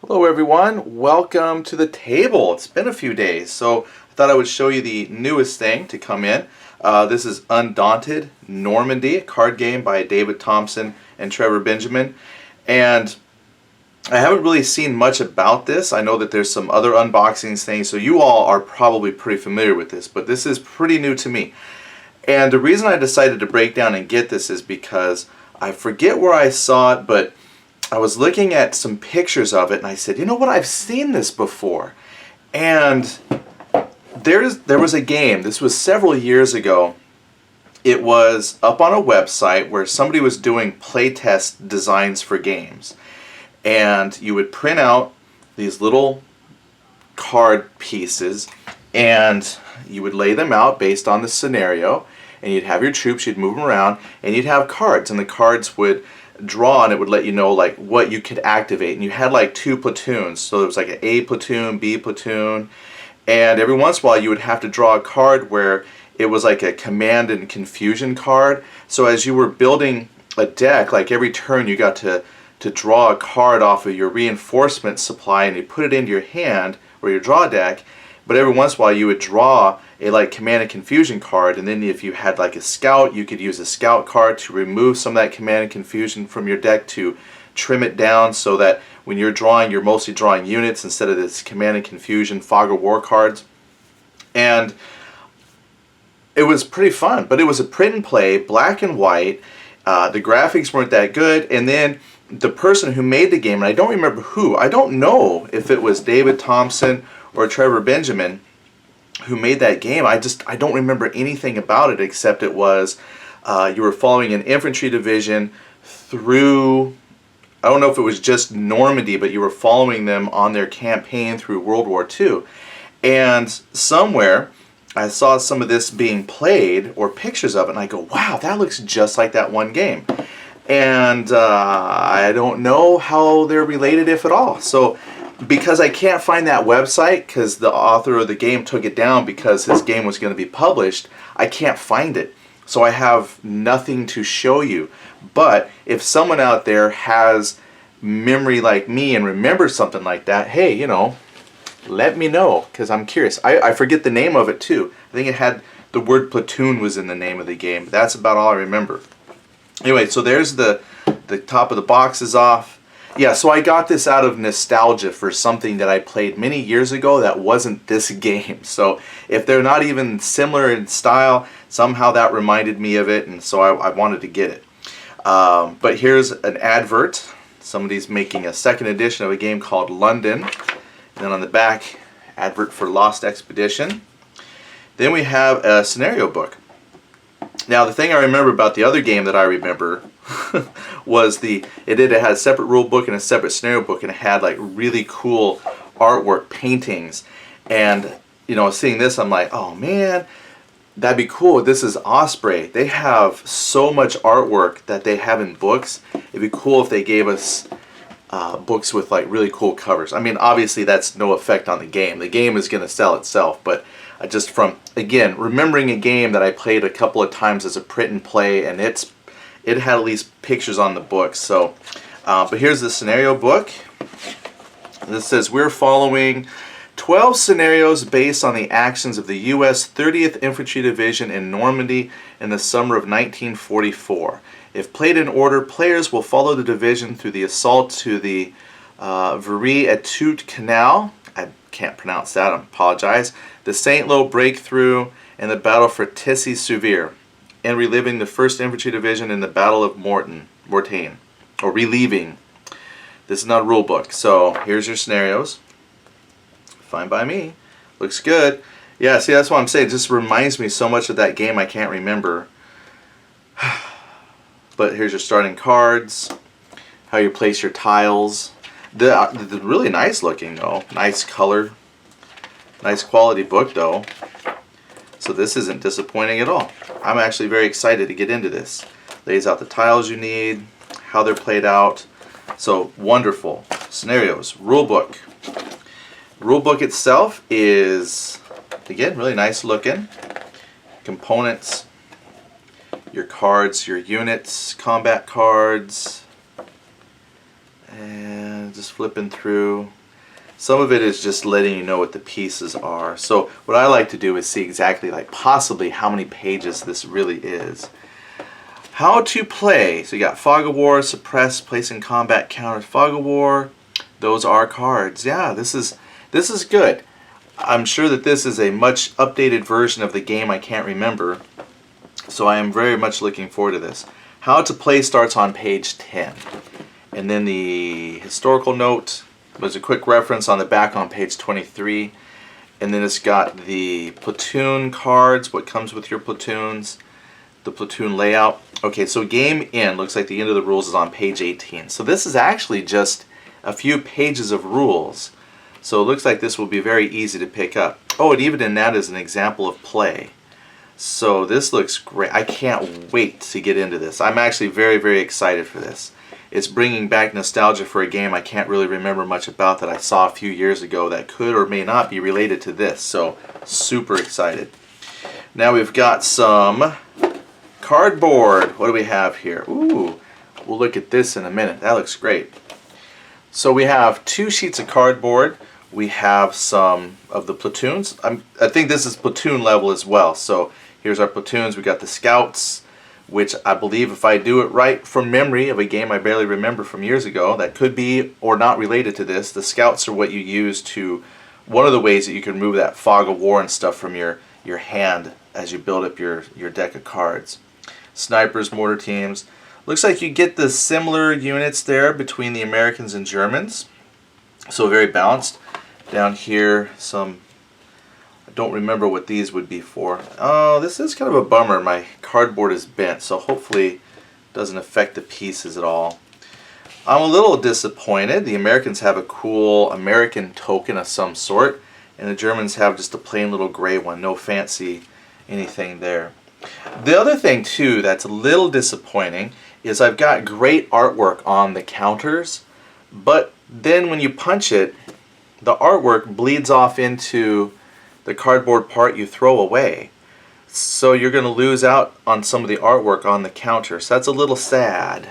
Hello everyone, welcome to the table. It's been a few days, so I thought I would show you the newest thing to come in. This is Undaunted, Normandy, a card game by David Thompson and Trevor Benjamin. And I haven't really seen much about this. I know that there's some other unboxings things, so you all are probably pretty familiar with this, but this is pretty new to me. And the reason I decided to break down and get this is because I forget where I saw it, but I was looking at some pictures of it and I said, you know what, I've seen this before. And there was a game, this was several years ago. It was up on a website where somebody was doing playtest designs for games. And you would print out these little card pieces and you would lay them out based on the scenario. And you'd have your troops, you'd move them around, and you'd have cards. And the cards would draw and it would let you know like what you could activate, and you had like two platoons, so it was like an A platoon, B platoon, and every once in a while you would have to draw a card where it was like a command and confusion card. So as you were building a deck, like every turn you got to draw a card off of your reinforcement supply and you put it into your hand or your draw deck. But every once in a while you would draw a like command and confusion card, and then if you had like a scout, you could use a scout card to remove some of that command and confusion from your deck to trim it down so that when you're drawing, you're mostly drawing units instead of this command and confusion fog of war cards. And it was pretty fun, but it was a print and play, black and white. The graphics weren't that good, and then the person who made the game, and I don't remember who, I don't know if it was David Thompson or Trevor Benjamin who made that game. I don't remember anything about it except it was you were following an infantry division through, I don't know if it was just Normandy, but you were following them on their campaign through World War II. And somewhere I saw some of this being played or pictures of it, and I go, wow, that looks just like that one game. And I don't know how they're related, if at all. So because I can't find that website, because the author of the game took it down because his game was going to be published, I can't find it. So I have nothing to show you. But if someone out there has memory like me and remembers something like that, hey, you know, let me know, because I'm curious. I forget the name of it too. I think it had the word platoon was in the name of the game. That's about all I remember. Anyway, so there's the top of the box is off. Yeah, so I got this out of nostalgia for something that I played many years ago that wasn't this game. So if they're not even similar in style, somehow that reminded me of it, and so I wanted to get it. But here's an advert. Somebody's making a second edition of a game called London. And then on the back, advert for Lost Expedition. Then we have a scenario book. Now the thing I remember about the other game that I remember was it had a separate rule book and a separate scenario book, and it had like really cool artwork, paintings. And you know, seeing this, I'm like, oh man, that'd be cool. This is Osprey. They have so much artwork that they have in books. It'd be cool if they gave us books with like really cool covers. I mean, obviously that's no effect on the game. The game is going to sell itself, but just from, again, remembering a game that I played a couple of times as a print and play, and it had at least pictures on the book. So, but here's the scenario book. This says we're following 12 scenarios based on the actions of the U.S. 30th Infantry Division in Normandy in the summer of 1944. If played in order, players will follow the division through the assault to the Viry-Etude Canal. I can't pronounce that, I apologize. The St. Lo breakthrough and the battle for Tessy-sur-Vire, and reliving the 1st Infantry Division in the Battle of Mortain, or relieving. This is not a rule book. So here's your scenarios. Fine by me. Looks good. Yeah, see, that's what I'm saying. It just reminds me so much of that game I can't remember. But here's your starting cards, how you place your tiles. The really nice looking though, nice color, nice quality book though. So this isn't disappointing at all. I'm actually very excited to get into this. Lays out the tiles you need, how they're played out. So wonderful. Scenarios, rule book. Rule book itself is, again, really nice looking. Components, your cards, your units, combat cards. And just flipping through. Some of it is just letting you know what the pieces are. So what I like to do is see exactly, like, possibly how many pages this really is. How to play. So you got Fog of War, Suppress, Place in Combat, Counter. Fog of War, those are cards. Yeah, this is good. I'm sure that this is a much updated version of the game I can't remember. So I am very much looking forward to this. How to play starts on page 10. And then the historical note was a quick reference on the back on page 23. And then it's got the platoon cards, what comes with your platoons, the platoon layout. Okay, so game in, looks like the end of the rules is on page 18. So this is actually just a few pages of rules. So it looks like this will be very easy to pick up. Oh, and even in that is an example of play. So this looks great. I can't wait to get into this. I'm actually very, very excited for this. It's bringing back nostalgia for a game I can't really remember much about that I saw a few years ago that could or may not be related to this. So super excited. Now we've got some cardboard. What do we have here? Ooh, we'll look at this in a minute. That looks great. So we have 2 sheets of cardboard. We have some of the platoons. I think this is platoon level as well. So here's our platoons. We got the scouts, which I believe, if I do it right from memory of a game I barely remember from years ago, that could be or not related to this. The scouts are what you use to, one of the ways that you can remove that fog of war and stuff from your hand as you build up your deck of cards. Snipers, mortar teams. Looks like you get the similar units there between the Americans and Germans. So very balanced. Down here, some, I don't remember what these would be for. Oh, this is kind of a bummer. My cardboard is bent, so hopefully it doesn't affect the pieces at all. I'm a little disappointed. The Americans have a cool American token of some sort, and the Germans have just a plain little gray one. No fancy anything there. The other thing, too, that's a little disappointing is I've got great artwork on the counters, but then when you punch it, the artwork bleeds off into the cardboard part you throw away. So you're going to lose out on some of the artwork on the counter. So that's a little sad.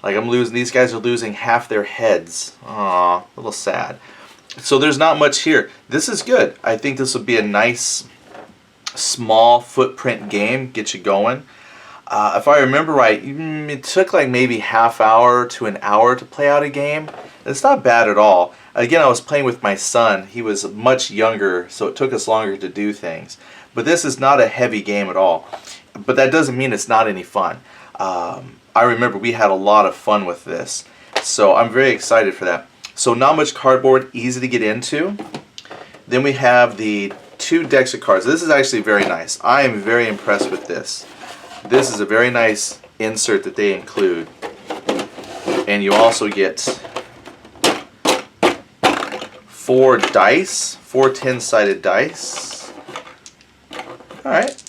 Like these guys are losing half their heads. Aw, a little sad. So there's not much here. This is good. I think this would be a nice small footprint game, get you going. If I remember right, it took like maybe half hour to an hour to play out a game. It's not bad at all. Again, I was playing with my son. He was much younger, so it took us longer to do things. But this is not a heavy game at all. But that doesn't mean it's not any fun. I remember we had a lot of fun with this. So I'm very excited for that. So not much cardboard, easy to get into. Then we have the 2 decks of cards. This is actually very nice. I am very impressed with this. This is a very nice insert that they include. And you also get 4 dice, 4 10-sided dice. Alright,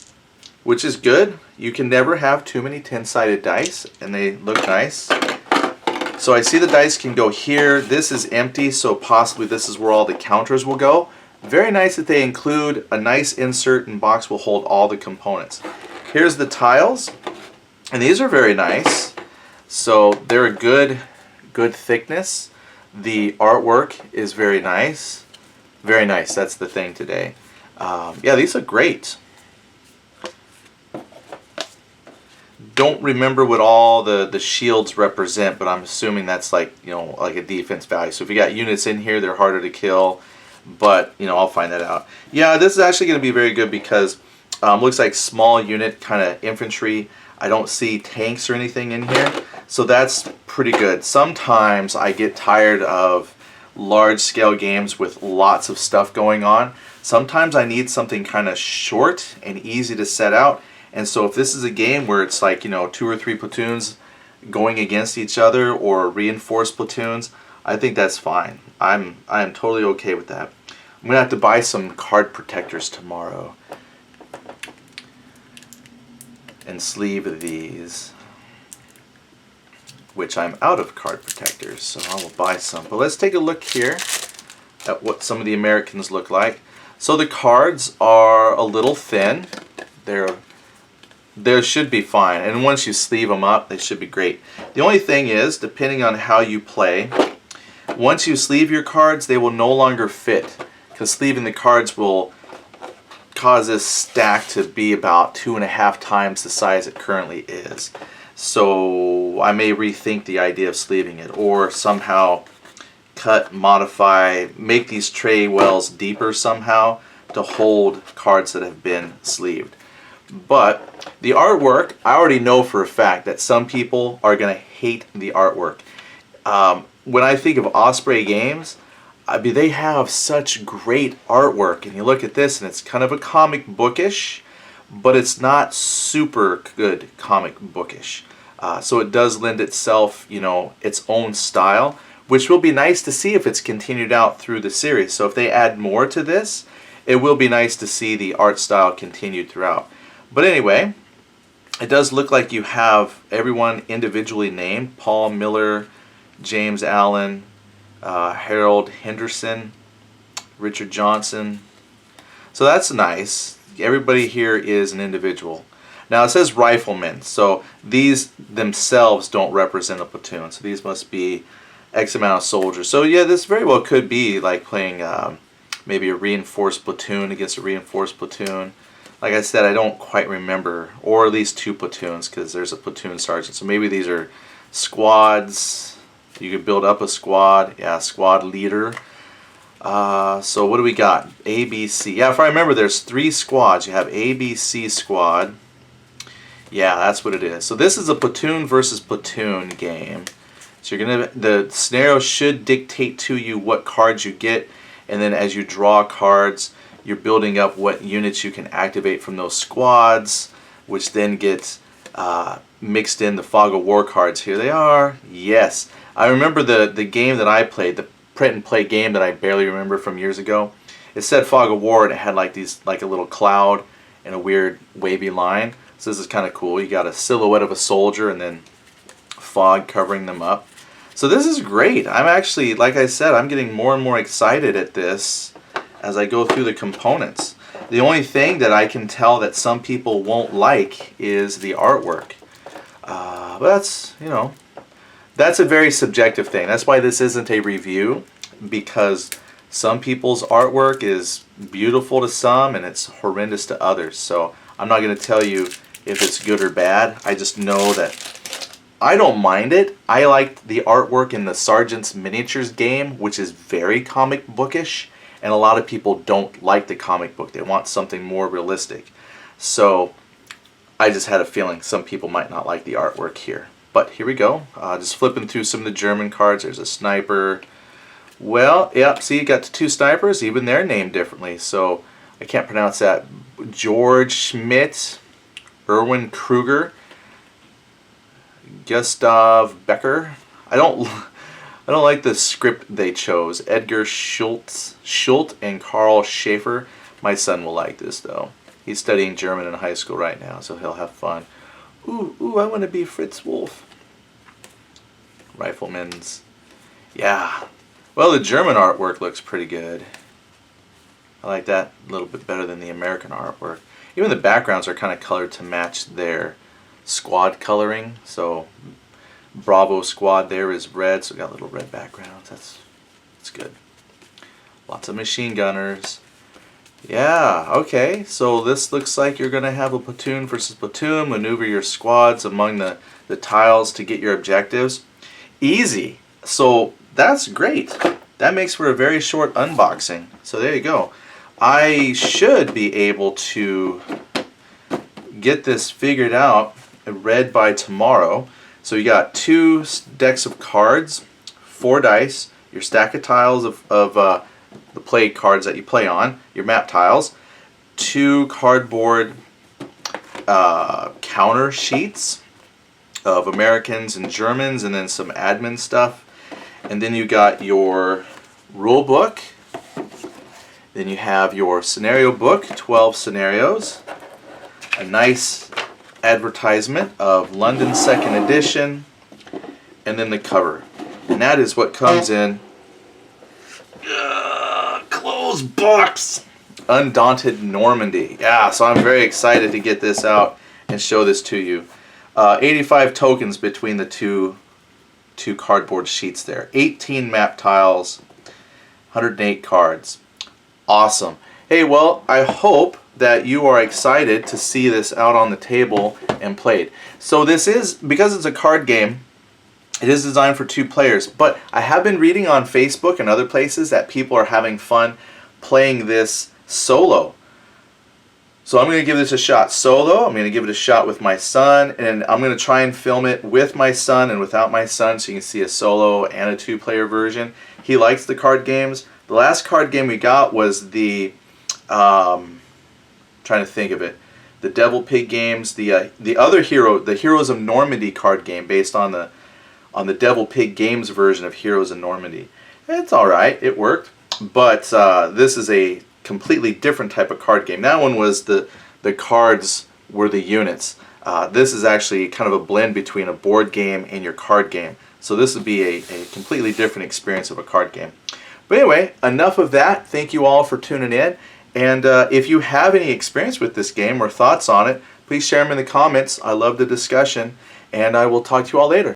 which is good. You can never have too many 10-sided dice, and they look nice. So I see the dice can go here. This is empty, so possibly this is where all the counters will go. Very nice that they include a nice insert and box will hold all the components. Here's the tiles, and these are very nice. So they're a good thickness. The artwork is very nice. Very nice, that's the thing today. Yeah, these are great. Don't remember what all the shields represent, but I'm assuming that's like, you know, like a defense value. So if you got units in here, they're harder to kill, but, you know, I'll find that out. Yeah, this is actually going to be very good because looks like small unit kind of infantry. I don't see tanks or anything in here, so that's pretty good. Sometimes I get tired of large scale games with lots of stuff going on. Sometimes I need something kind of short and easy to set out, and so if this is a game where it's like, you know, 2 or 3 platoons going against each other or reinforced platoons, I think that's fine. I am totally okay with that. I'm gonna have to buy some card protectors tomorrow and sleeve these, which I'm out of card protectors, so I will buy some. But let's take a look here at what some of the Americans look like. So the cards are a little thin. They're They should be fine, and once you sleeve them up, they should be great. The only thing is, depending on how you play, once you sleeve your cards, they will no longer fit, because sleeving the cards will cause this stack to be about 2.5 times the size it currently is. So I may rethink the idea of sleeving it, or somehow cut, modify, make these tray wells deeper somehow to hold cards that have been sleeved. But the artwork, I already know for a fact that some people are going to hate the artwork. When I think of Osprey games, I mean, they have such great artwork, and you look at this and it's kind of a comic bookish, but it's not super good comic bookish. So it does lend itself, its own style, which will be nice to see if it's continued out through the series. So if they add more to this, it will be nice to see the art style continued throughout. But anyway, it does look like you have everyone individually named: Paul Miller, James Allen, Harold Henderson, Richard Johnson. So that's nice. Everybody here is an individual. Now it says riflemen, so these themselves don't represent a platoon. So these must be X amount of soldiers. So yeah, this very well could be like playing maybe a reinforced platoon against a reinforced platoon. Like I said, I don't quite remember, or at least 2 platoons, because there's a platoon sergeant. So maybe these are squads. You could build up a squad. Yeah, squad leader. So what do we got? A, B, C. Yeah, if I remember, there's 3 squads. You have A, B, C squad. Yeah, that's what it is. So this is a platoon versus platoon game. So the scenario should dictate to you what cards you get, and then as you draw cards, you're building up what units you can activate from those squads, which then gets mixed in the Fog of War cards. Here they are. Yes. I remember the game that I played, the print and play game that I barely remember from years ago. It said Fog of War, and it had like a little cloud and a weird wavy line. So this is kind of cool. You got a silhouette of a soldier and then fog covering them up. So this is great. I'm actually, like I said, I'm getting more and more excited at this as I go through the components. The only thing that I can tell that some people won't like is the artwork. But that's, that's a very subjective thing. That's why this isn't a review, because some people's artwork is beautiful to some and it's horrendous to others. So I'm not going to tell you if it's good or bad. I just know that I don't mind it. I liked the artwork in the Sergeant's Miniatures game, which is very comic bookish. And a lot of people don't like the comic book. They want something more realistic. So I just had a feeling some people might not like the artwork here. But here we go. Just flipping through some of the German cards. There's a sniper. Well, yeah, see, you got 2 snipers. Even they're named differently. So I can't pronounce that. George Schmidt, Erwin Kruger, Gustav Becker. I don't like the script they chose. Edgar Schultz and Karl Schaefer. My son will like this though. He's studying German in high school right now, so he'll have fun. Ooh, I want to be Fritz Wolf. Riflemen's. Yeah. Well, the German artwork looks pretty good. I like that a little bit better than the American artwork. Even the backgrounds are kind of colored to match their squad coloring. So Bravo squad there is red, so we got little red backgrounds. That's good. Lots of machine gunners. Yeah, okay. So this looks like you're going to have a platoon versus platoon, maneuver your squads among the tiles to get your objectives. Easy. So that's great. That makes for a very short unboxing. So there you go. I should be able to get this figured out and read by tomorrow. So you got 2 decks of cards, 4 dice, your stack of tiles of the play cards that you play on, your map tiles, 2 cardboard counter sheets of Americans and Germans, and then some admin stuff. And then you got your rule book. Then you have your scenario book, 12 scenarios. A nice advertisement of London 2nd edition. And then the cover. And that is what comes in closed box. Undaunted Normandy. Yeah, so I'm very excited to get this out and show this to you. 85 tokens between the two cardboard sheets there. 18 map tiles, 108 cards. Awesome. Hey, well, I hope that you are excited to see this out on the table and played. So this is, because it's a card game, it is designed for 2 players, but I have been reading on Facebook and other places that people are having fun playing this solo. So I'm going to give this a shot solo. I'm going to give it a shot with my son, and I'm going to try and film it with my son and without my son, so you can see a solo and a 2-player version. He likes the card games. The last card game we got was the, trying to think of it, the Devil Pig games, the other hero, the Heroes of Normandy card game based on the Devil Pig games version of Heroes of Normandy. It's all right, it worked, but this is a completely different type of card game. That one was the cards were the units. This is actually kind of a blend between a board game and your card game. So this would be a completely different experience of a card game. But anyway, enough of that. Thank you all for tuning in. And if you have any experience with this game or thoughts on it, please share them in the comments. I love the discussion, and I will talk to you all later.